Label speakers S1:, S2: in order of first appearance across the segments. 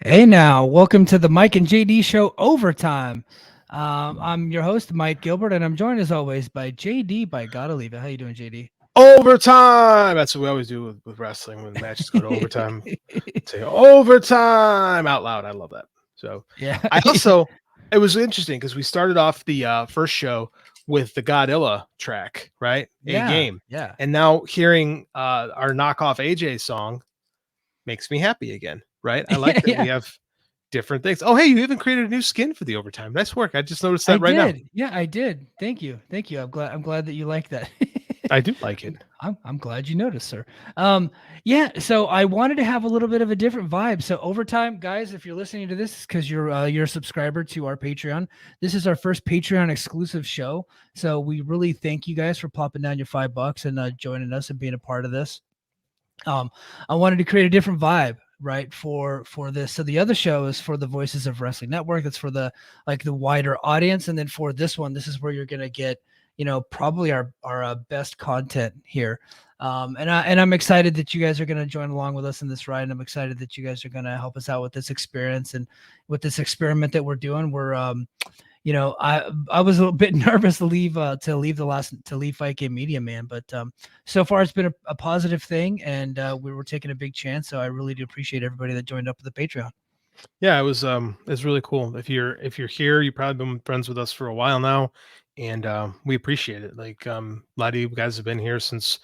S1: Hey now, welcome to the Mike and JD show overtime. I'm your host, Mike Gilbert, and I'm joined as always by JD by Gotta Leave It. How you doing, JD?
S2: Overtime. That's what we always do with wrestling when matches go to overtime. Say overtime out loud. I love that. So
S1: Yeah.
S2: I also it was interesting because we started off the first show with the Godzilla track, right? A
S1: Yeah.
S2: game.
S1: Yeah.
S2: And now hearing our knockoff AJ song makes me happy again, right? I like that we
S1: Yeah.
S2: have different things. Oh, hey, you even created a new skin for the overtime. Nice work. I just noticed
S1: I
S2: that right now.
S1: did. Yeah, I did. Thank you. Thank you. I'm glad that you like that.
S2: I do like it.
S1: I'm glad you noticed, sir. Yeah, so I wanted to have a little bit of a different vibe. So overtime, guys, if you're listening to this, because you're a subscriber to our Patreon. This is our first Patreon exclusive show. So we really thank you guys for popping down your $5 and joining us and being a part of this. Um, I wanted to create a different vibe, right, for this. So the other show is for the Voices of Wrestling Network. That's for the wider audience, and then for this one, this is where you're gonna get probably our best content here. And I'm excited that you guys are going to join along with us in this ride. And I'm excited that you guys are going to help us out with this experience and with this experiment that we're doing. I was a little bit nervous to leave Fight Game Media, man, but so far it's been a positive thing, and we were taking a big chance. So I really do appreciate everybody that joined up with the Patreon.
S2: Yeah, it's really cool. If you're here, you've probably been friends with us for a while now, and we appreciate it. Like a lot of you guys have been here since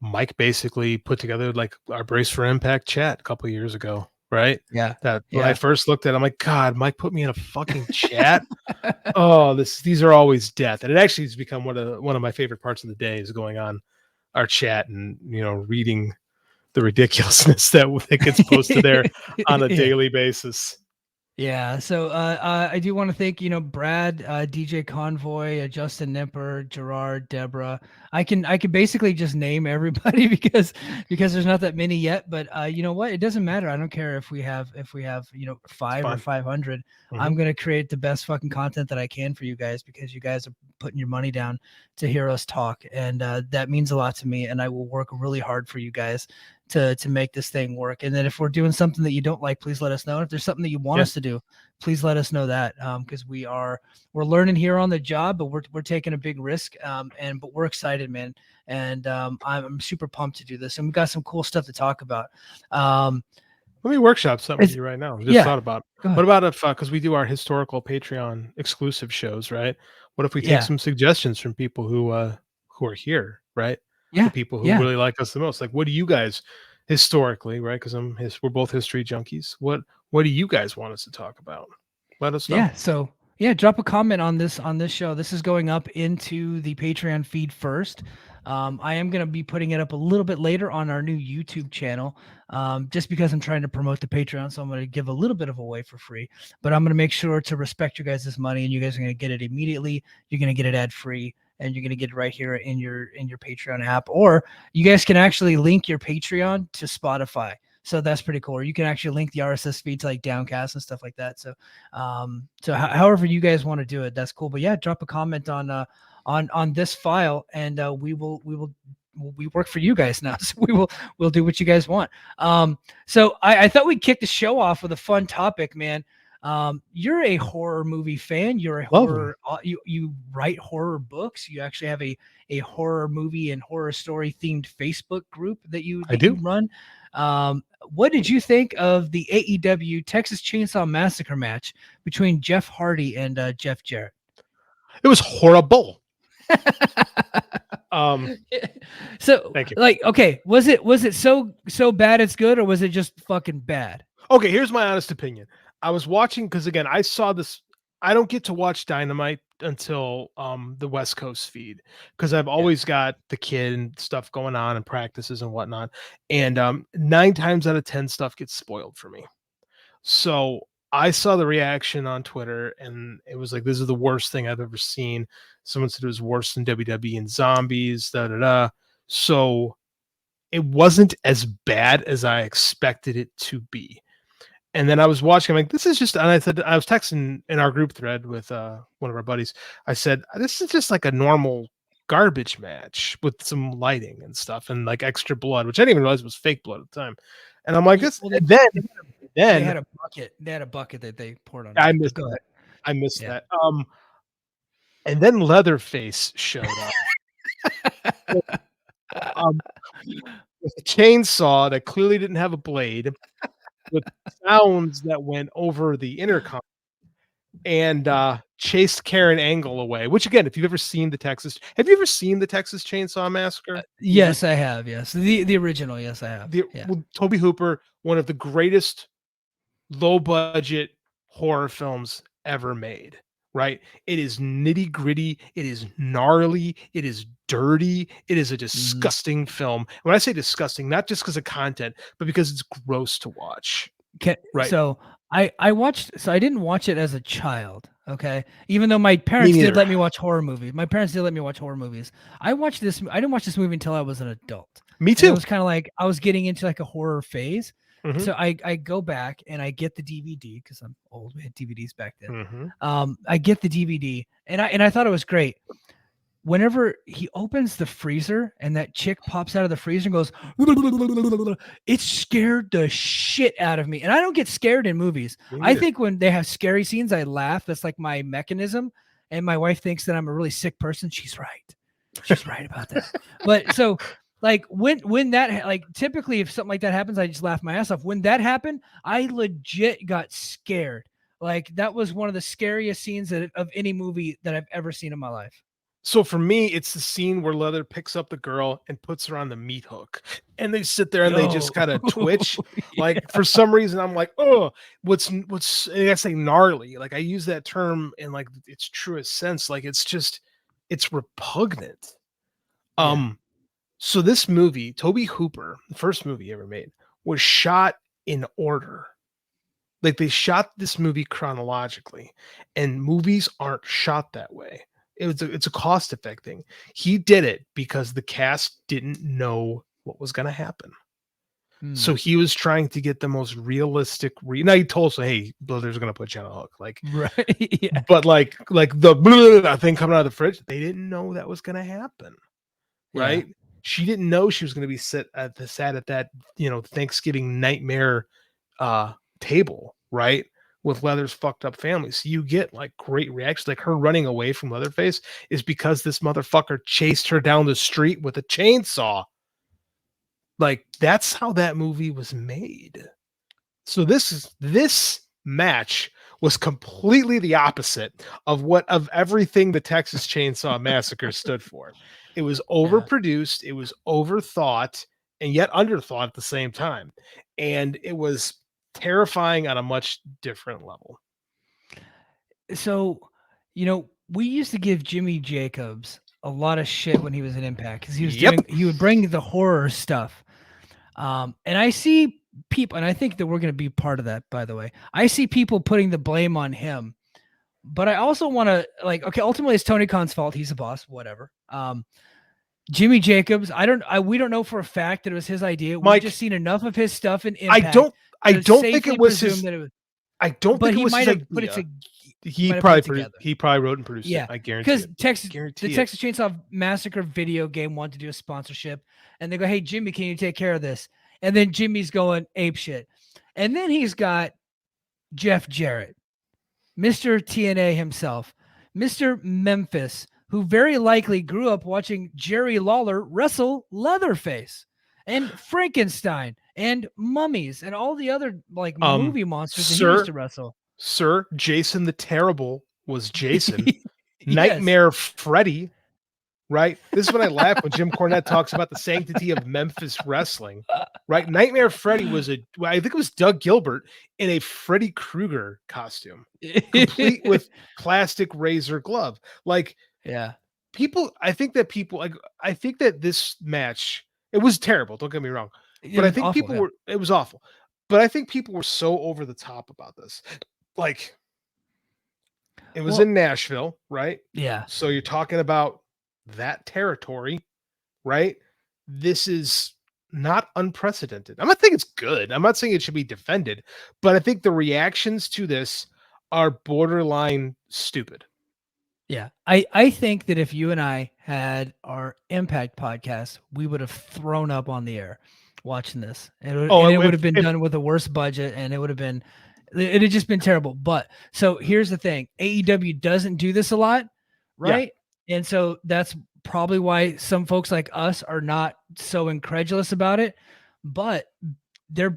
S2: Mike basically put together like our Brace for Impact chat a couple of years ago, right?
S1: Yeah,
S2: That when I
S1: yeah,
S2: first looked at it, I'm like, God, Mike put me in a fucking chat. Oh, these are always death. And it actually has become one of my favorite parts of the day is going on our chat and reading the ridiculousness that gets posted there on a
S1: yeah.
S2: daily basis.
S1: Yeah, so I do want to thank Brad, DJ Convoy, Justin Nipper, Gerard, Deborah. I can basically just name everybody because there's not that many yet. But you know what? It doesn't matter. I don't care if we have
S2: It's
S1: five or
S2: fun.
S1: 500.
S2: Hmm.
S1: I'm gonna create the best fucking content that I can for you guys because you guys are putting your money down to hear us talk, and that means a lot to me. And I will work really hard for you guys to make this thing work. And then if we're doing something that you don't like, please let us know. And if there's something that you want
S2: Yeah.
S1: us to do, please let us know that because we're learning here on the job, but we're taking a big risk. But we're excited, man. And I'm super pumped to do this. And we've got some cool stuff to talk about. Um,
S2: Let me workshop something with
S1: it's,
S2: you right now. I just
S1: yeah,
S2: thought about
S1: go
S2: what
S1: ahead.
S2: about if because we do our historical Patreon exclusive shows, right? What if we take
S1: Yeah,
S2: some suggestions from people who are here, right? The
S1: yeah,
S2: people who
S1: yeah.
S2: really like us the most. Like, what do you guys historically, right? Because we're both history junkies. What do you guys want us to talk about? Let us know.
S1: Yeah. So yeah, drop a comment on this show. This is going up into the Patreon feed first. I am going to be putting it up a little bit later on our new YouTube channel, just because I'm trying to promote the Patreon. So I'm going to give a little bit of away for free, but I'm going to make sure to respect you guys' money, and you guys are going to get it immediately. You're going to get it ad free, and you're going to get it right here in your Patreon app, or you guys can actually link your Patreon to Spotify. So that's pretty cool. Or you can actually link the RSS feed to like Downcast and stuff like that. However you guys want to do it, that's cool. But yeah, drop a comment on this file, and we work for you guys now, so we'll do what you guys want. So I thought we'd kick the show off with a fun topic, man. You're a horror movie fan. You're a
S2: Love them.
S1: horror. You write horror books. You actually have a horror movie and horror story themed Facebook group that you
S2: I
S1: that you
S2: do.
S1: run. What did you think of the AEW Texas Chainsaw Massacre match between Jeff Hardy and Jeff Jarrett?
S2: It was horrible. Um,
S1: So,
S2: thank you.
S1: like, okay, was it so bad it's good, or was it just fucking bad?
S2: Okay, here's my honest opinion. I was watching because again, I saw this. I don't get to watch Dynamite until the West Coast feed because I've
S1: Yeah.
S2: always got the kid and stuff going on and practices and whatnot. And 9 times out of 10, stuff gets spoiled for me. So I saw the reaction on Twitter and it was like, this is the worst thing I've ever seen. Someone said it was worse than WWE and zombies, da da da. So it wasn't as bad as I expected it to be. And then I was watching, I'm like, this is just, and I said, I was texting in our group thread with one of our buddies. I said, this is just like a normal garbage match with some lighting and stuff and like extra blood, which I didn't even realize was fake blood at the time. And I'm like,
S1: Yeah.
S2: this,
S1: Well, they
S2: then
S1: did. They
S2: then
S1: had a bucket. They had a bucket that they poured on
S2: I
S1: top. But
S2: missed
S1: go
S2: that.
S1: ahead.
S2: I missed
S1: Yeah.
S2: that. And then Leatherface showed up um, with a chainsaw that clearly didn't have a blade, with sounds that went over the intercom, and chased Karen Angle away. Which again, if you've ever seen have you ever seen the Texas Chainsaw Massacre? The
S1: Yes, I have. Yes, the original. Yes, I have. Yeah.
S2: Toby Hooper, one of the greatest low budget horror films ever made, right? It is nitty gritty. It is gnarly. It is dirty. It is a
S1: Mhm.
S2: disgusting film. When I say disgusting, not just because of content, but because it's gross to watch, right?
S1: So I watched. So I didn't watch it as a child. Okay, even though my
S2: Me
S1: parents did
S2: neither.
S1: let me watch horror movies. My parents did let me watch horror movies. I watched this. I didn't watch this movie until I was an adult,
S2: Me
S1: and it
S2: too.
S1: was kind of like I was getting into like a horror phase.
S2: Hmm.
S1: So I go back and I get the DVD because I'm old. We had DVDs back then.
S2: Hmm.
S1: I get the DVD and I thought it was great. Whenever he opens the freezer and that chick pops out of the freezer and goes, it scared the shit out of me. And I don't get scared in movies.
S2: Me
S1: I
S2: neither.
S1: think when they have scary scenes, I laugh. That's like my mechanism. And my wife thinks that I'm a really sick person. She's right. She's right about that. But so like when that like typically if something like that happens, I just laugh my ass off. When that happened, I legit got scared. Like that was one of the scariest scenes of any movie that I've ever seen in my life.
S2: So for me, it's the scene where Leather picks up the girl and puts her on the meat hook, and they sit there and they
S1: Yo.
S2: just kind of twitch.
S1: Yeah.
S2: Like for some reason, I'm like, oh, what's I say gnarly. Like I use that term in like its truest sense. Like it's repugnant.
S1: Yeah.
S2: Um, so this movie, Toby Hooper, the first movie ever made, was shot in order. Like they shot this movie chronologically, and movies aren't shot that way. It's a cost effect thing. He did it because the cast didn't know what was going to happen.
S1: Hmm.
S2: So he was trying to get the most realistic. Now he told us, "Hey, Blizzard's going to put you on a hook." Like,
S1: Right. Yeah.
S2: but like the blah, thing coming out of the fridge, they didn't know that was going to happen,
S1: Yeah.
S2: right? She didn't know she was going to be sat at that Thanksgiving nightmare table, right? With Leather's fucked up family. So you get like great reactions. Like her running away from Leatherface is because this motherfucker chased her down the street with a chainsaw. Like that's how that movie was made. So this match was completely the opposite of everything the Texas Chainsaw Massacre stood for. It was
S1: Yeah.
S2: overproduced, it was overthought, and yet underthought at the same time. And it was terrifying on a much different level.
S1: So, we used to give Jimmy Jacobs a lot of shit when he was in Impact because
S2: Yep.
S1: he would bring the horror stuff. And I see people, and I think that we're going to be part of that, by the way. I see people putting the blame on him, but I also want to okay, ultimately it's Tony Khan's fault. He's the boss, whatever. Jimmy Jacobs, we don't know for a fact that it was his idea. We've just
S2: Mike,
S1: seen enough of his stuff in
S2: I
S1: Impact
S2: don't I
S1: to
S2: don't think it
S1: safely
S2: was
S1: presume
S2: his
S1: that it was,
S2: I don't
S1: but
S2: think it
S1: he
S2: was
S1: might
S2: his
S1: have put it
S2: idea.
S1: to, he might have put it together.
S2: He probably wrote and produced it.
S1: Yeah,
S2: I guarantee
S1: because
S2: it.
S1: The
S2: Guarantee it.
S1: Texas Chainsaw Massacre video game wanted to do a sponsorship, and they go, "Hey Jimmy, can you take care of this?" And then Jimmy's going ape shit, and then he's got Jeff Jarrett, Mr. TNA himself, Mr. Memphis, who very likely grew up watching Jerry Lawler wrestle Leatherface, and Frankenstein, and mummies, and all the other like movie monsters that he used
S2: Sir,
S1: to wrestle.
S2: Sir, Jason the Terrible was Jason.
S1: Yes.
S2: Nightmare Freddy, right? This is when I laugh when Jim Cornette talks about the sanctity of Memphis wrestling, right? Nightmare Freddy I think it was Doug Gilbert in a Freddy Krueger costume, complete with plastic razor glove. Like
S1: Yeah.
S2: I think that this match, it was terrible. Don't get me wrong,
S1: It
S2: but I
S1: was
S2: think
S1: awful. Yeah.
S2: it was awful. But I think people were so over the top about this. Like it was
S1: Well,
S2: in Nashville, right?
S1: yeah.
S2: So you're talking about that territory, right? This is not unprecedented. I'm not saying it's good. I'm not saying it should be defended, but I think the reactions to this are borderline stupid.
S1: Yeah. I think that if you and I had our Impact podcast, we would have thrown up on the air. watching this,
S2: Oh,
S1: and it would have been
S2: if
S1: done with a worse budget, and it had just been terrible. But so here's the thing: AEW doesn't do this a lot,
S2: yeah,
S1: right? And so that's probably why some folks like us are not so incredulous about it. But they're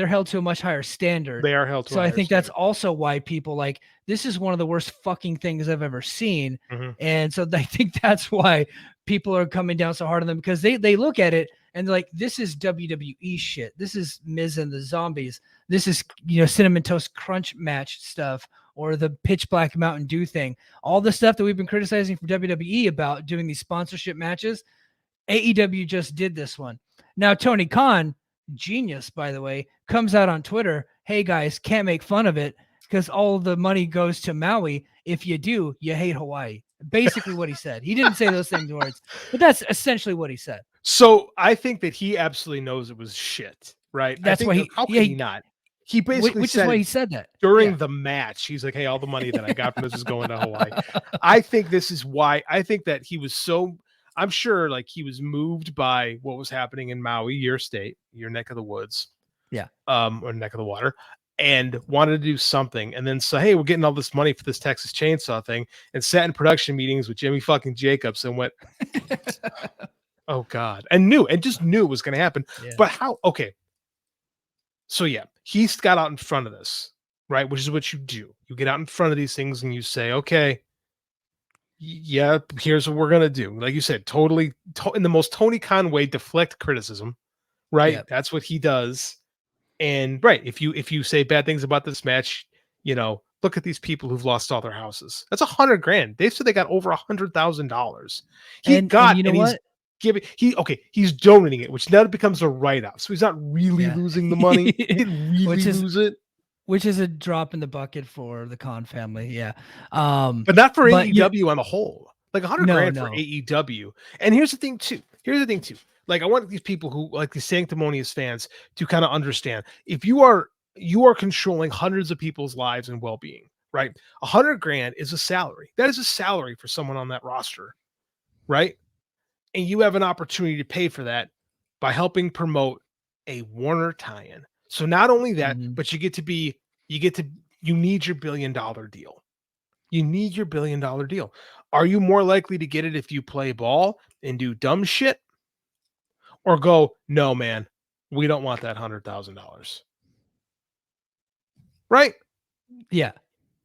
S1: held to a much higher standard.
S2: they are held to a
S1: So I
S2: higher
S1: think that's
S2: standard.
S1: also why people like this is one of the worst fucking things I've ever seen.
S2: Mhm.
S1: And so I think that's why people are coming down so hard on them because they look at it and they're like, this is WWE shit. This is Miz and the Zombies. This is, Cinnamon Toast Crunch match stuff or the Pitch Black Mountain Dew thing. All the stuff that we've been criticizing from WWE about doing these sponsorship matches. AEW just did this one. Now, Tony Khan, genius, by the way, comes out on Twitter. Hey, guys, can't make fun of it because all the money goes to Maui. If you do, you hate Hawaii. Basically what he said. He didn't say those same words, but that's essentially what he said.
S2: So I think that he absolutely knows it was shit, right? I
S1: That's
S2: think
S1: why
S2: that how can he not? He basically
S1: which is
S2: said
S1: why
S2: it
S1: he said that.
S2: during
S1: Yeah.
S2: the match. He's like, "Hey, all the money that I got from this is going to Hawaii." I think this is why. I think that he was so. I'm sure, like he was moved by what was happening in Maui, your state, your neck of the woods,
S1: Yeah.
S2: or neck of the water, and wanted to do something. And then so, hey, we're getting all this money for this Texas Chainsaw thing, and sat in production meetings with Jimmy fucking Jacobs and went, "Oh God," and just knew it was going to happen.
S1: Yeah.
S2: But how? Okay, so yeah, he's got out in front of this, right? Which is what you do. You get out in front of these things and you say, okay, yeah, here's what we're gonna do. Like you said, totally in the most Tony Khan way, deflect criticism, right?
S1: Yeah.
S2: That's what he does. And right, if you say bad things about this match, look at these people who've lost all their houses. That's $100,000. They said they got over $100,000. He
S1: And
S2: got,
S1: you know
S2: and he's
S1: what?
S2: he's donating it, which now becomes a write-off. So he's not really
S1: Yeah.
S2: losing the money. He didn't really lose it.
S1: Which is a drop in the bucket for the Khan family. Yeah.
S2: But not for
S1: But yeah,
S2: AEW on the whole. Like 100
S1: no,
S2: grand for
S1: no.
S2: AEW. And here's the thing too. Like I want these people who like these sanctimonious fans to kind of understand. If you are controlling hundreds of people's lives and well-being, right? 100 grand is a salary. That is a salary for someone on that roster, right? And you have an opportunity to pay for that by helping promote a Warner tie-in. So not only that,
S1: Mhm.
S2: but you need your $1 billion deal. You need your $1 billion deal. Are you more likely to get it if you play ball and do dumb shit or go, no, man, we don't want that $100,000. Right?
S1: Yeah.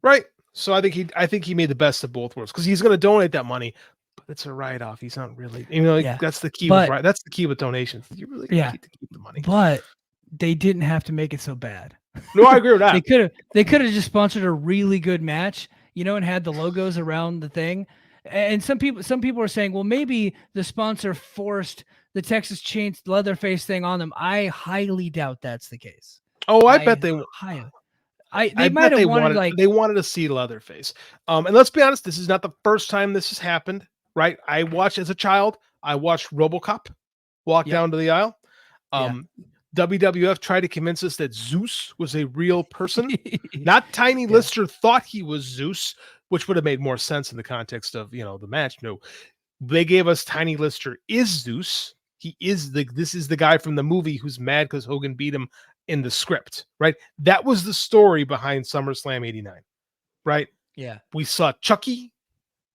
S2: Right. So I think he made the best of both worlds because he's going to donate that money, but it's a write-off. He's not really, like,
S1: Yeah.
S2: that's the key
S1: But
S2: that's the key with donations. You really got
S1: yeah,
S2: to keep the money.
S1: but they didn't have to make it so bad.
S2: No, I agree with
S1: They
S2: that.
S1: could have just sponsored a really good match, and had the logos around the thing. And some people are saying, well, maybe the sponsor forced the Texas Chains Leatherface thing on them. I highly doubt that's the case.
S2: Oh, I
S1: I
S2: bet they
S1: highly.
S2: I
S1: They might
S2: bet
S1: have
S2: they
S1: wanted
S2: wanted
S1: like
S2: they wanted to see Leatherface. And let's be honest, this is not the first time this has happened, right? I watched as a child, I watched RoboCop walk
S1: yep,
S2: down to the aisle.
S1: yeah.
S2: WWF tried to convince us that Zeus was a real person. Not Tiny
S1: Yeah.
S2: Lister thought he was Zeus, which would have made more sense in the context of, the match. No, they gave us Tiny Lister is Zeus. This is the guy from the movie who's mad because Hogan beat him in the script, right? That was the story behind SummerSlam 89, right?
S1: Yeah.
S2: We saw Chucky.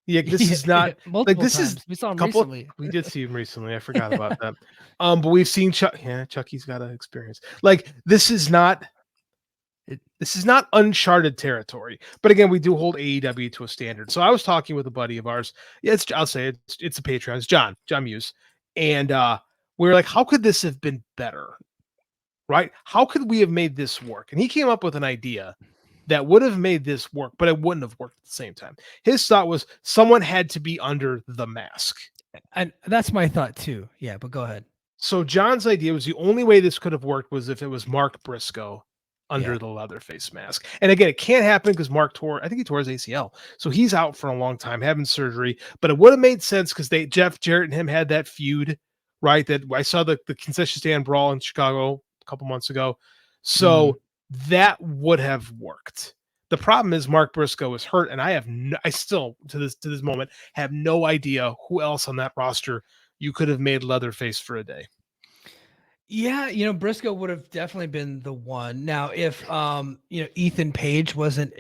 S2: Yeah, this is not like
S1: Multiple
S2: this is
S1: times. We saw
S2: a
S1: him
S2: couple.
S1: recently.
S2: We did see him recently. I forgot about that. But we've seen Chuck. Yeah, Chucky's got an experience. Like this is not uncharted territory. But again, we do hold AEW to a standard. So I was talking with a buddy of ours. Yeah, I'll say it's a Patreon. It's John Muse, and we were like, how could this have been better? Right? How could we have made this work? And he came up with an idea that would have made this work, but it wouldn't have worked at the same time. His thought was someone had to be under the mask.
S1: And that's my thought too. Yeah, but go ahead.
S2: So John's idea was the only way this could have worked was if it was Mark Briscoe under
S1: Yeah.
S2: the Leatherface mask. And again, it can't happen because Mark I think he tore his ACL. So he's out for a long time having surgery, but it would have made sense because Jeff Jarrett and him had that feud, right? That I saw the concession stand brawl in Chicago a couple months ago. So that would have worked. The problem is Mark Briscoe is hurt, and I still to this moment have no idea who else on that roster you could have made Leatherface for a day.
S1: Yeah, Briscoe would have definitely been the one. Now, if Ethan Page wasn't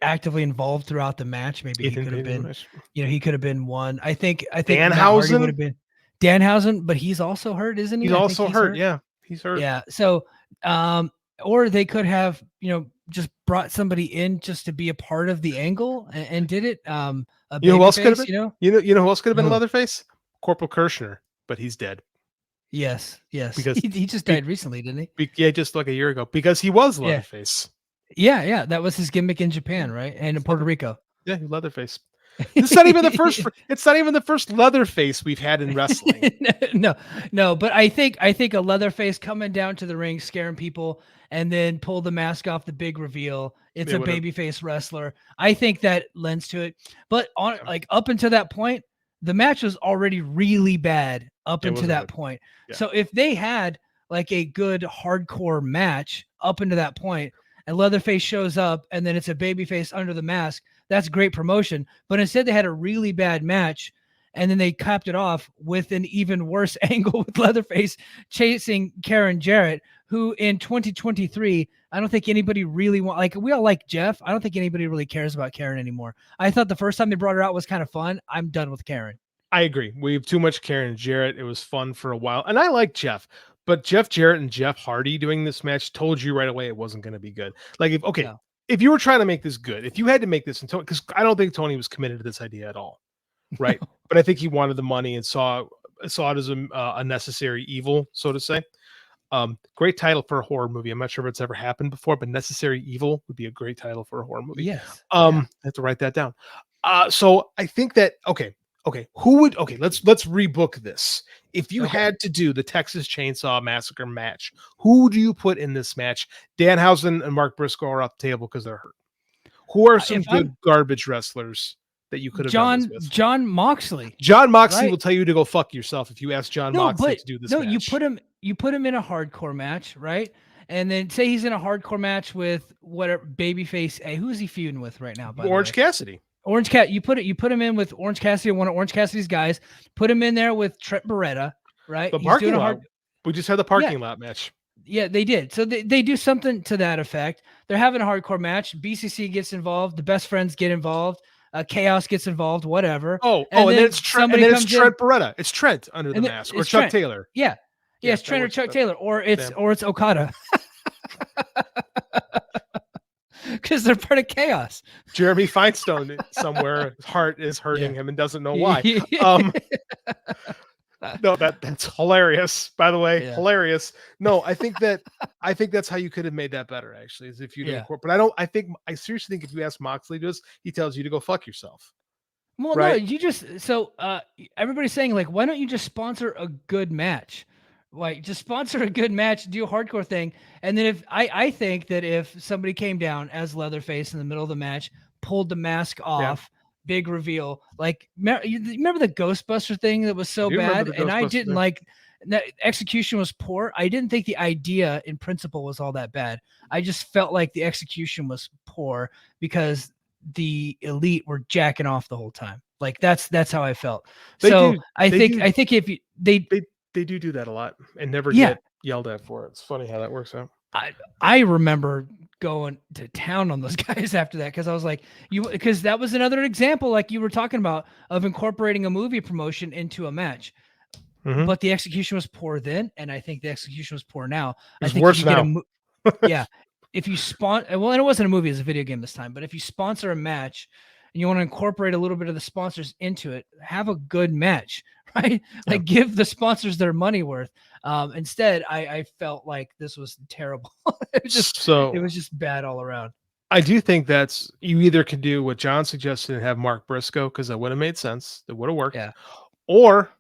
S1: actively involved throughout the match, maybe he
S2: Ethan
S1: could have
S2: Page is
S1: been,
S2: nice.
S1: He could have been one. I think Matt Hardy would
S2: Danhausen,
S1: have been Danhausen, but he's also hurt, isn't
S2: he's
S1: he? I think
S2: also
S1: he's
S2: hurt.
S1: hurt.
S2: Yeah, he's hurt.
S1: Yeah. So, or they could have, just brought somebody in just to be a part of the angle and did it. A
S2: You know who
S1: baby
S2: else could have
S1: face,
S2: been? You know who else could have been
S1: Oh,
S2: Leatherface? Corporal Kirshner, but he's dead
S1: yes, yes.
S2: because
S1: He just
S2: be,
S1: died recently, didn't he?
S2: yeah, just like a year ago because he was
S1: Yeah.
S2: Leatherface.
S1: Yeah, yeah. That was his gimmick in
S2: Yeah,
S1: Japan, right? And in
S2: he's
S1: Puerto Rico.
S2: yeah, he's Leatherface. It's not even the first. It's not even the first Leatherface we've had in wrestling.
S1: No, no, but I think a Leatherface coming down to the ring, scaring people, and then pull the mask off the big reveal. It's
S2: It
S1: a
S2: would have.
S1: babyface wrestler. I think that lends to it. But on
S2: Yeah,
S1: like up until that point, the match was already really bad up
S2: it
S1: until
S2: wasn't
S1: that
S2: good.
S1: point.
S2: Yeah,
S1: So if they had like a good hardcore match up into that point, and Leatherface shows up, and then it's a babyface under the mask, that's great promotion. But instead, they had a really bad match, and then they capped it off with an even worse angle with Leatherface chasing Karen Jarrett, who in 2023, I don't think anybody really like, we all like Jeff. I don't think anybody really cares about Karen anymore. I thought the first time they brought her out was kind of fun. I'm done with Karen.
S2: I agree. We have too much Karen Jarrett. It was fun for a while, and I like Jeff, but Jeff Jarrett and Jeff Hardy doing this match told you right away it wasn't going to be good. Like,
S1: No.
S2: if you were trying to make this good, if you had to make this, because I don't think Tony was committed to this idea at all, right? But I think he wanted the money and saw it as a necessary evil, so to say. Great title for a horror movie. I'm not sure if it's ever happened before, but Necessary Evil would be a great title for a horror movie.
S1: Yes. Yeah.
S2: I have to write that down. So I think that let's rebook this. If you
S1: Okay.
S2: had to do the Texas Chainsaw Massacre match, who do you put in this match? Danhausen and Mark Briscoe are off the table because they're hurt. Who are some
S1: If I'm
S2: good garbage wrestlers that you could have done this with?
S1: John Moxley,
S2: John Moxley
S1: right?
S2: will tell you to go fuck yourself if you ask John
S1: No,
S2: Moxley
S1: but
S2: to do this
S1: no, you
S2: match.
S1: put him in a hardcore match, right? And then say he's in a hardcore match with whatever babyface. Hey, who is he feuding with right now, by the
S2: Orange
S1: way?
S2: Cassidy.
S1: Orange Cat, you put him in with Orange Cassidy, one of Orange Cassidy's guys. Put him in there with Trent Beretta, right?
S2: The
S1: He's doing
S2: parking
S1: a
S2: lot.
S1: hard.
S2: We just had the
S1: Yeah,
S2: parking lot match.
S1: yeah, they did. So they do something to that effect. They're having a hardcore match. BCC gets involved. The best friends get involved. Chaos gets involved. Whatever.
S2: And
S1: And
S2: then
S1: then
S2: it's Trent,
S1: somebody comes in,
S2: Beretta. It's Trent under the
S1: and then
S2: mask, or
S1: it's
S2: Chuck
S1: Trent.
S2: Taylor.
S1: Yeah, yeah,
S2: Yeah,
S1: it's
S2: that
S1: Trent or
S2: works.
S1: Chuck Taylor, or
S2: Yeah.
S1: it's Okada, because they're part of Chaos.
S2: Jeremy Feinstein somewhere, his heart is hurting
S1: Yeah.
S2: him and doesn't know why. No, that's hilarious. By the way,
S1: Yeah.
S2: hilarious. No, I think that's how you could have made that better. Actually, is if you didn't.
S1: Yeah.
S2: But I seriously think if you ask Moxley to do this, he tells you to go fuck yourself.
S1: Well, no,
S2: Right?
S1: you just everybody's saying like, why don't you just sponsor a good match? Like, just sponsor a good match, do a hardcore thing, and then if I think that if somebody came down as Leatherface in the middle of the match, pulled the mask
S2: Yeah.
S1: off, big reveal, like you remember the Ghostbuster thing that was
S2: I
S1: so
S2: do remember
S1: bad,
S2: the
S1: and I
S2: Ghostbusters
S1: didn't
S2: thing.
S1: like that execution was poor. I didn't think the idea in principle was all that bad. I just felt like the execution was poor because the elite were jacking off the whole time. Like that's how I felt.
S2: They
S1: So
S2: do.
S1: I
S2: They
S1: think
S2: do.
S1: I think if you, they
S2: They do that a lot and never
S1: yeah,
S2: get yelled at for it. It's funny how that works out.
S1: I remember going to town on those guys after that because I was like, because that was another example, like you were talking about, of incorporating a movie promotion into a match.
S2: Mm-hmm.
S1: But the execution was poor then, and I think the execution was poor now. I
S2: It's
S1: think if
S2: worse
S1: you get
S2: now.
S1: yeah, if you and it wasn't a movie, it was a video game this time. But if you sponsor a match and you want to incorporate a little bit of the sponsors into it, have a good match, right?
S2: Yeah.
S1: Like give the sponsors their money worth. Instead, I felt like this was terrible. It was just bad all around.
S2: I do think that's you either can do what John suggested and have Mark Briscoe because that would have made sense. That would have worked.
S1: Yeah.
S2: Or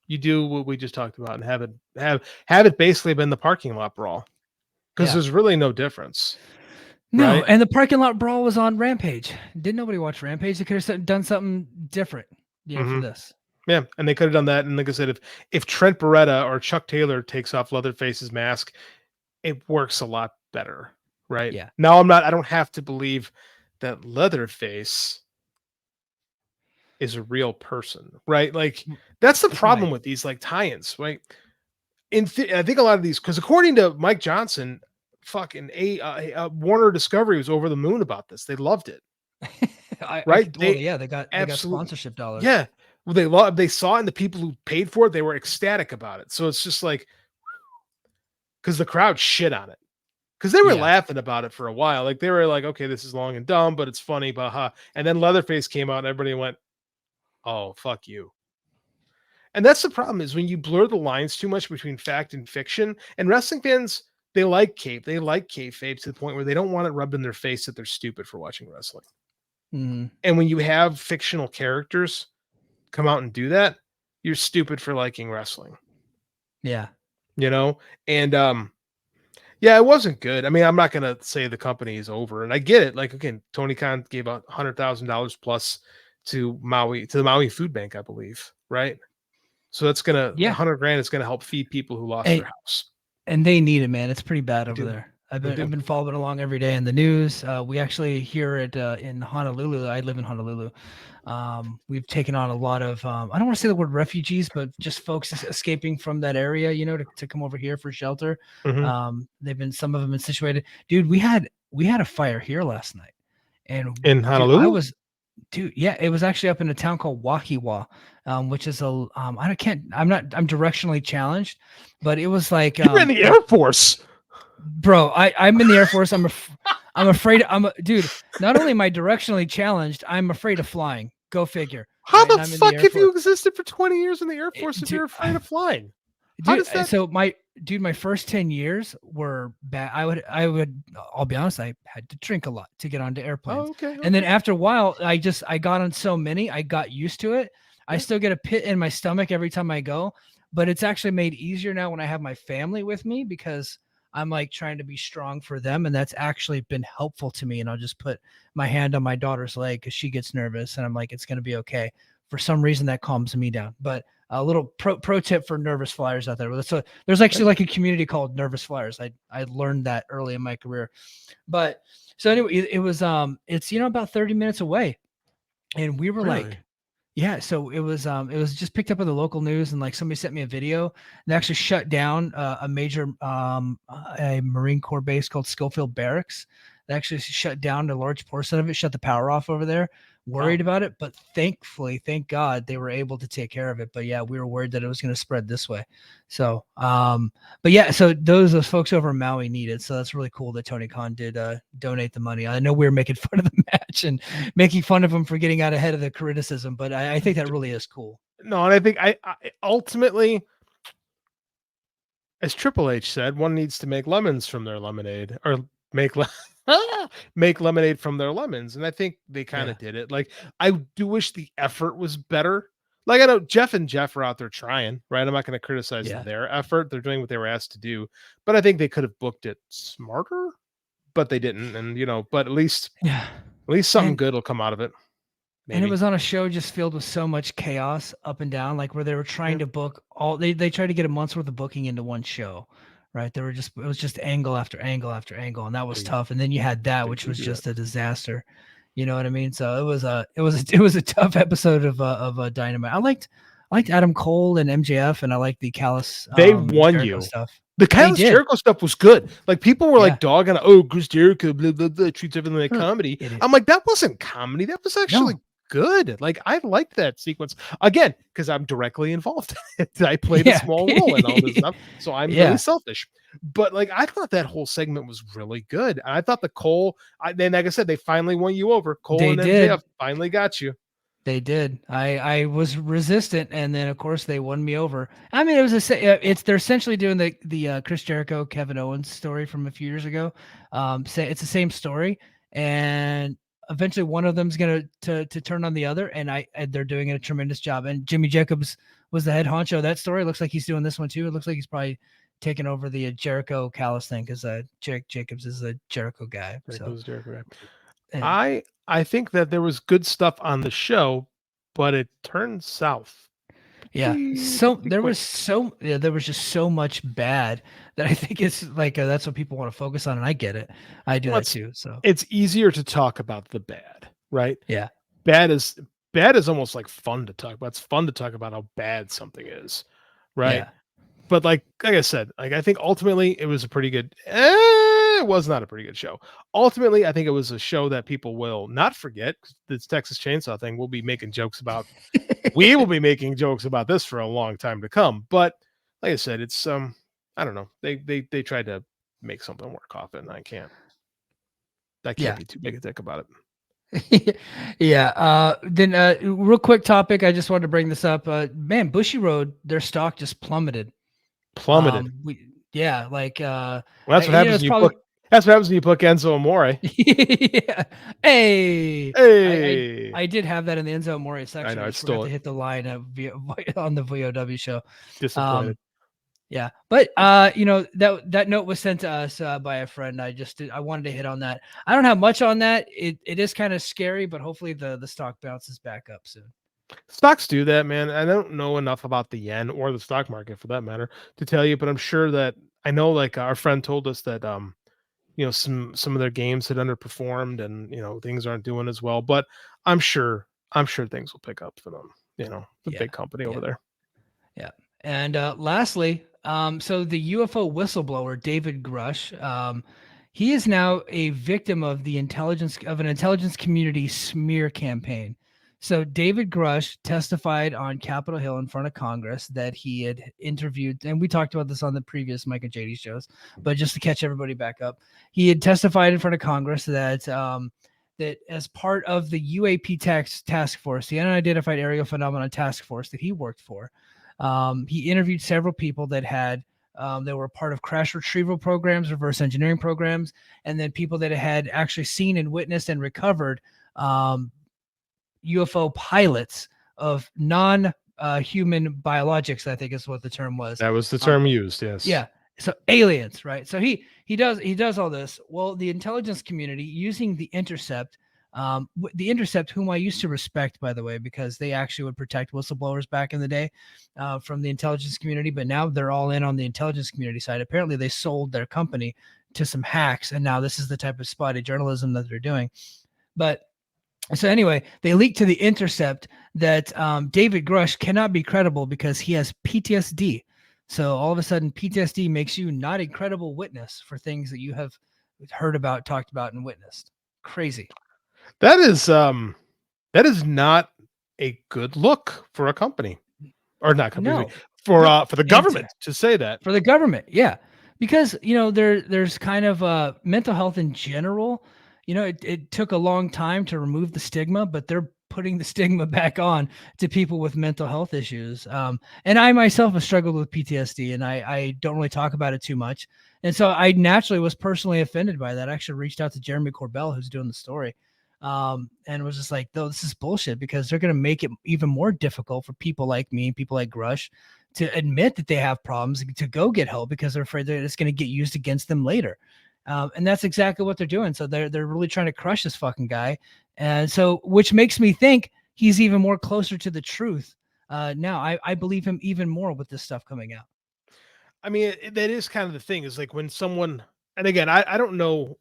S2: you do what we just talked about and have it basically been the parking lot brawl because
S1: Yeah.
S2: there's really no difference,
S1: No,
S2: right?
S1: and the parking lot brawl was on Rampage. Didn't nobody watch Rampage? They could have done something different, for
S2: Mhm.
S1: this.
S2: Yeah, and they could have done that. And like I said, if Trent Beretta or Chuck Taylor takes off Leatherface's mask, it works a lot better, right?
S1: Yeah.
S2: Now I don't have to believe that Leatherface is a real person, right? Like that's the problem
S1: Right.
S2: with these like tie-ins, right? I think a lot of these, because according to Mike Johnson, fucking Warner Discovery was over the moon about this. They loved it,
S1: I
S2: right?
S1: could, well,
S2: They
S1: yeah, they got
S2: absolutely,
S1: sponsorship dollars.
S2: yeah. Well, they loved. They saw it, and the people who paid for it, they were ecstatic about it. So it's just like, because the crowd shit on it, because they were
S1: Yeah.
S2: laughing about it for a while. Like they were like, okay, this is long and dumb, but it's funny, but huh. And then Leatherface came out, and everybody went, oh, fuck you. And that's the problem, is when you blur the lines too much between fact and fiction. And wrestling fans, they like kayfabe to the point where they don't want it rubbed in their face that they're stupid for watching wrestling.
S1: Hmm.
S2: And when you have fictional characters come out and do that, you're stupid for liking wrestling,
S1: Yeah.
S2: you know? And yeah, it wasn't good. I mean, I'm not gonna say the company is over, and I get it. Like again, Tony Khan gave $100,000 plus to the Maui Food Bank, I believe, right? So that's gonna
S1: Yeah.
S2: 100 grand is gonna help feed people who lost their
S1: And
S2: house.
S1: and they need it, man. It's pretty bad
S2: They
S1: over
S2: do.
S1: there. I've
S2: They
S1: been I've
S2: do.
S1: been following along every day in the news. We actually here at in Honolulu. I live in Honolulu. We've taken on a lot of I don't want to say the word refugees, but just folks escaping from that area, to come over here for shelter.
S2: Mhm.
S1: Some of them been situated. Dude, we had a fire here last night, and
S2: In
S1: dude, I
S2: Honolulu?
S1: was Dude, yeah, it was actually up in a town called Wahiwa, which is I'm directionally challenged, but it was
S2: You're in the Air Force.
S1: bro, I'm in the Air Force. I'm afraid. Dude. Not only am I directionally challenged, I'm afraid of flying. Go figure.
S2: How
S1: Right,
S2: the
S1: and I'm in the
S2: fuck
S1: Air
S2: have you
S1: Force.
S2: existed for 20 years in the Air Force if
S1: Dude,
S2: you're afraid of flying? How
S1: dude.
S2: does that
S1: So my first 10 years were bad. I'll be honest. I had to drink a lot to get onto airplanes,
S2: Oh, okay,
S1: and then
S2: okay.
S1: after a while, I got on so many, I got used to it. I
S2: Yeah.
S1: still get a pit in my stomach every time I go, but it's actually made easier now when I have my family with me because I'm like trying to be strong for them, and that's actually been helpful to me. And I'll just put my hand on my daughter's leg because she gets nervous, and I'm like, it's gonna be okay. For some reason, that calms me down, but a little pro tip for nervous flyers out there. So there's actually like a community called Nervous Flyers. I learned that early in my career. But so anyway, it was it's about 30 minutes away. And we were
S2: Really?
S1: like, yeah, so it was just picked up in the local news, and like somebody sent me a video. They actually shut down a major a Marine Corps base called Schofield Barracks. They actually shut down a large portion of it, shut the power off over there.
S2: Wow.
S1: Worried about it, but thankfully, thank God, they were able to take care of it. But yeah, we were worried that it was going to spread this way. So but yeah, so those folks over in Maui need it. So that's really cool that Tony Khan did donate the money. I know we were making fun of the match and making fun of him for getting out ahead of the criticism, but I think that really is cool.
S2: No, and I think I ultimately, as Triple H said, one needs to make lemons from their lemonade, or make make lemonade from their lemons, and I think they kind
S1: Yeah.
S2: of did it. Like I do wish the effort was better. Like I know Jeff and Jeff are out there trying, right? I'm not going to criticize
S1: Yeah.
S2: their effort. They're doing what they were asked to do, but I think they could have booked it smarter, but they didn't. And but
S1: Yeah.
S2: at least something
S1: And
S2: good will come out of it.
S1: and it
S2: Maybe.
S1: was on a show just filled with so much chaos up and down, like where they were trying
S2: Yeah.
S1: to book they tried to get a month's worth of booking into one show. Right. It was just angle after angle after angle, and that was
S2: They
S1: tough. And then you had that,
S2: they
S1: which
S2: do
S1: was
S2: do that.
S1: just a disaster. You know what I mean? So it was a tough episode of Dynamite. I liked Adam Cole and MJF, and I liked the Callus
S2: They won
S1: Jericho
S2: you.
S1: stuff.
S2: The
S1: They
S2: Kyle
S1: did.
S2: Jericho stuff was good. Like people were
S1: Yeah.
S2: like dogging, oh, Chris Jericho, blah, blah, blah, treats everything like
S1: Huh.
S2: comedy.
S1: Idiot.
S2: I'm like, that wasn't comedy. That was actually
S1: No.
S2: good. Like I liked that sequence again because I'm directly involved in it. I played a
S1: Yeah.
S2: small role in all this stuff, so I'm really
S1: Yeah.
S2: selfish. But like, I thought that whole segment was really good. And I thought the Cole, then like I said, they finally won you over. Cole
S1: They
S2: and MJF
S1: did.
S2: finally got you.
S1: They did. I was resistant, and then of course they won me over. I mean, it's they're essentially doing the Chris Jericho Kevin Owens story from a few years ago. It's the same story, and eventually one of them's gonna to turn on the other, and they're doing a tremendous job. And Jimmy Jacobs was the head honcho of that story. Looks like he's doing this one too. It looks like he's probably taking over the Jericho Callis thing because Jacobs is a Jericho guy.
S2: There
S1: So
S2: goes Jericho.
S1: and
S2: I think that there was good stuff on the show, but it turned south
S1: yeah.
S2: pretty quick.
S1: There was just so much bad that I think it's like that's what people want to focus on, and I get it. I do
S2: Well,
S1: that too. So
S2: it's easier to talk about the bad, right?
S1: yeah,
S2: Bad is bad is almost like fun to talk about. It's fun to talk about how bad something is, right?
S1: yeah,
S2: but like I said, like I think ultimately it was a pretty good. It was not a pretty good show. Ultimately, I think it was a show that people will not forget. 'Cause this Texas Chainsaw thing, we'll be making jokes about. We will be making jokes about this for a long time to come. But like I said, it's I don't know. They tried to make something work off it, and I can't. I can't
S1: Yeah.
S2: be too big a dick about it.
S1: Yeah. Then real quick topic. I just wanted to bring this up. Man, Bushy Road, their stock just plummeted.
S2: Plummeted.
S1: Yeah, like
S2: Well, that's what happens
S1: it's
S2: when you put.
S1: probably
S2: That's what happens when you put Enzo Amore.
S1: yeah. Hey,
S2: Hey,
S1: I did have that in the Enzo Amore
S2: I
S1: section.
S2: know
S1: I
S2: I
S1: just forgot
S2: stole
S1: to
S2: it.
S1: hit the line on the VOW show.
S2: Disappointed.
S1: Um, yeah, but that note was sent to us by a friend. I wanted to hit on that. I don't have much on that. It is kind of scary, but hopefully the stock bounces back up soon.
S2: Stocks do that, man. I don't know enough about the yen or the stock market for that matter to tell you, but I'm sure that I know. Like our friend told us that some of their games had underperformed, and things aren't doing as well. But I'm sure things will pick up for them. The
S1: Yeah,
S2: big company over
S1: yeah.
S2: there.
S1: Yeah. And lastly, so the UFO whistleblower David Grusch, he is now a victim of an intelligence community smear campaign. So David Grusch testified on Capitol Hill in front of Congress that he had interviewed, and we talked about this on the previous Mike and JD shows, but just to catch everybody back up, he had testified in front of Congress that as part of the UAP task force, the Unidentified Aerial Phenomenon Task Force that he worked for, he interviewed several people that were part of crash retrieval programs, reverse engineering programs, and then people that had actually seen and witnessed and recovered UFO pilots of non-human biologics. I think is what the term was.
S2: That was the
S1: Um,
S2: term used. Yes.
S1: yeah. So aliens, right? So he does all this. Well, the intelligence community using the Intercept, the Intercept, whom I used to respect, by the way, because they actually would protect whistleblowers back in the day from the intelligence community. But now they're all in on the intelligence community side. Apparently, they sold their company to some hacks, and now this is the type of spotty journalism that they're doing. But so anyway, they leaked to the Intercept that David Grusch cannot be credible because he has PTSD. So all of a sudden, PTSD makes you not a credible witness for things that you have heard about, talked about, and witnessed. Crazy.
S2: That is not a good look for a company, or not company, excuse
S1: No,
S2: me,
S1: no,
S2: for the
S1: into
S2: government to say that.
S1: for the government, yeah, because there's kind of mental health in general. It took a long time to remove the stigma, but they're putting the stigma back on to people with mental health issues. And I myself have struggled with PTSD, and I don't really talk about it too much. And so I naturally was personally offended by that. I actually reached out to Jeremy Corbell, who's doing the story, and was just like, "No, this is bullshit," because they're going to make it even more difficult for people like me, people like Grush, to admit that they have problems, to go get help because they're afraid that it's going to get used against them later. And that's exactly what they're doing. So they're really trying to crush this fucking guy. And so, which makes me think he's even more closer to the truth. Now I believe him even more with this stuff coming out.
S2: I mean, that is kind of the thing. Is like when someone, and again, I don't know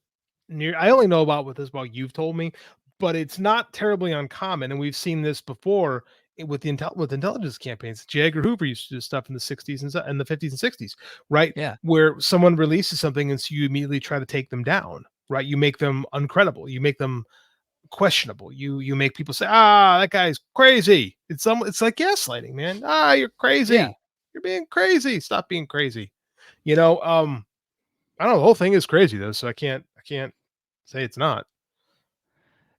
S2: near. I only know about what this about you've told me, but it's not terribly uncommon, and we've seen this before with with intelligence campaigns. J. Edgar Hoover used to do stuff in the '60s and the '50s and '60s, right?
S1: Yeah.
S2: Where someone releases something, and so you immediately try to take them down, right? You make them uncredible. You make them questionable. You make people say, that guy's crazy. It's like gaslighting, man. You're
S1: Yeah.
S2: crazy. You're being crazy. Stop being crazy. You know, I don't know, the whole thing is crazy though, so I can't say it's not.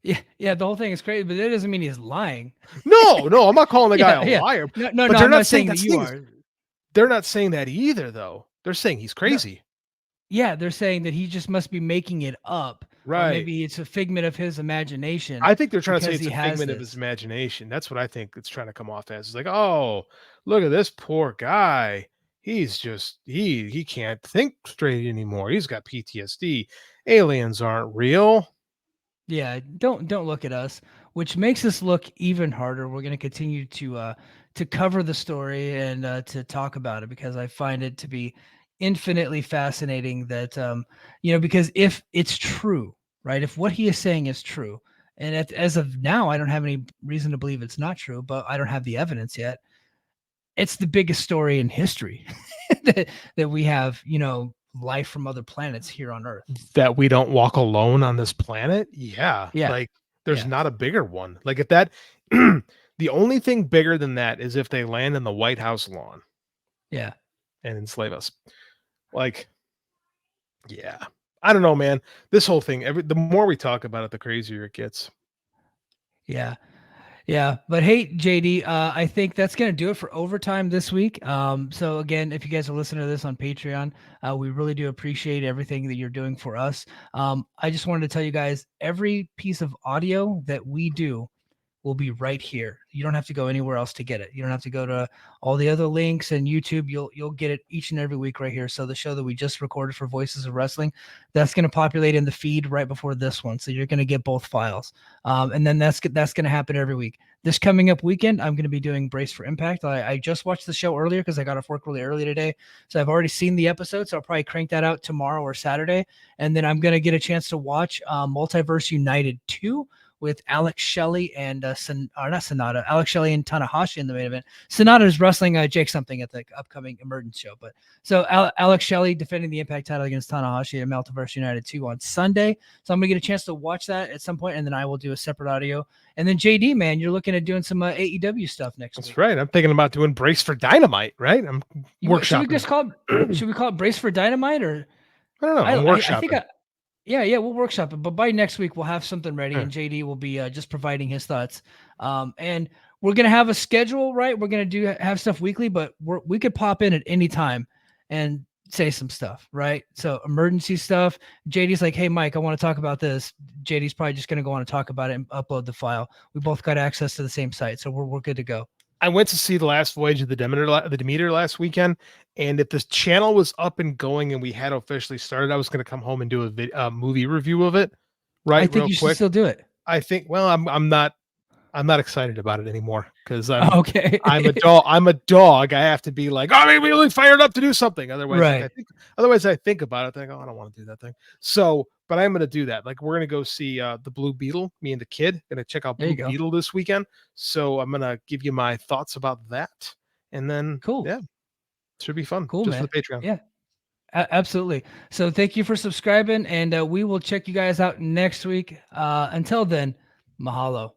S1: Yeah. Yeah. The whole thing is crazy, but that doesn't mean he's lying.
S2: No, no, I'm not calling the guy
S1: Yeah.
S2: a
S1: Yeah.
S2: liar,
S1: No, no,
S2: but
S1: no.
S2: they're
S1: I'm
S2: not
S1: not
S2: saying
S1: saying that
S2: that's the
S1: you
S2: thing is
S1: are.
S2: they're not saying that either though. They're saying he's
S1: No.
S2: crazy.
S1: Yeah. They're saying that he just must be making it up, or
S2: Right.
S1: maybe it's a figment of his imagination
S2: I think they're trying to say
S1: because
S2: it's
S1: he
S2: a
S1: has
S2: figment of his
S1: this.
S2: imagination. That's what I think it's trying to come off as. It's like, oh, look at this poor guy. He's just he can't think straight anymore. He's got PTSD. Aliens aren't real.
S1: Yeah, don't look at us, which makes us look even harder. We're going to continue to cover the story and to talk about it because I find it to be infinitely fascinating that because if it's true, right? If what he is saying is true, and as of now, I don't have any reason to believe it's not true, but I don't have the evidence yet. It's the biggest story in history. that we have, life from other planets here on Earth.
S2: That we don't walk alone on this planet? Yeah,
S1: Yeah.
S2: like, there's
S1: Yeah.
S2: not a bigger one. Like, if that the only thing bigger than that is if they land in the White House lawn
S1: Yeah.
S2: and enslave us. Like, yeah. I don't know, man. This whole thing, the more we talk about it, the crazier it gets.
S1: Yeah. Yeah, but hey, JD, I think that's gonna do it for overtime this week. So again, if you guys are listening to this on Patreon, we really do appreciate everything that you're doing for us. I just wanted to tell you guys, every piece of audio that we do will be right here. You don't have to go anywhere else to get it. You don't have to go to all the other links and YouTube. You'll get it each and every week right here. So the show that we just recorded for Voices of Wrestling, that's going to populate in the feed right before this one. So you're going to get both files. And then that's going to happen every week. This coming up weekend, I'm going to be doing Brace for Impact. I just watched the show earlier because I got off work really early today. So I've already seen the episode. So I'll probably crank that out tomorrow or Saturday. And then I'm going to get a chance to watch Multiverse United 2 with Alex Shelley and not Sonata, Alex Shelley and Tanahashi in the main event. Sonata is wrestling Jake something at the upcoming Emergence show. But so Alex Shelley defending the Impact title against Tanahashi at Multiverse United 2 on Sunday. So I'm going to get a chance to watch that at some point, and then I will do a separate audio. And then JD, man, you're looking at doing some AEW stuff next week.
S2: That's right. I'm thinking about doing Brace for Dynamite, right? I'm workshopping.
S1: Should we just should we call it Brace for Dynamite, or
S2: I don't know. I'm workshopping.
S1: I think yeah, we'll workshop it. But by next week, we'll have something ready, and JD will be just providing his thoughts. And we're gonna have a schedule, right? We're gonna have stuff weekly, but we could pop in at any time and say some stuff, right? So emergency stuff. JD's like, hey, Mike, I want to talk about this. JD's probably just gonna go on and talk about it and upload the file. We both got access to the same site, so we're good to go.
S2: I went to see the last voyage of the Demeter last weekend, and if this channel was up and going and we had officially started, I was going to come home and do a movie review of it. Right,
S1: I think you should still do it.
S2: I think. Well, I'm not excited about it anymore because
S1: okay.
S2: I'm a dog. I'm a dog. I have to be like, oh, maybe really fired up to do something. Otherwise,
S1: right.
S2: I think about it. I go, I don't want to do that thing. So, but I'm going to do that. Like, we're going to go see the Blue Beetle. Me and the kid going to check out Blue Beetle this weekend. So I'm going to give you my thoughts about that, and then
S1: cool.
S2: Yeah, should be fun.
S1: Cool,
S2: just
S1: man.
S2: For the Patreon.
S1: Yeah. Absolutely. So thank you for subscribing, and we will check you guys out next week. Until then, mahalo.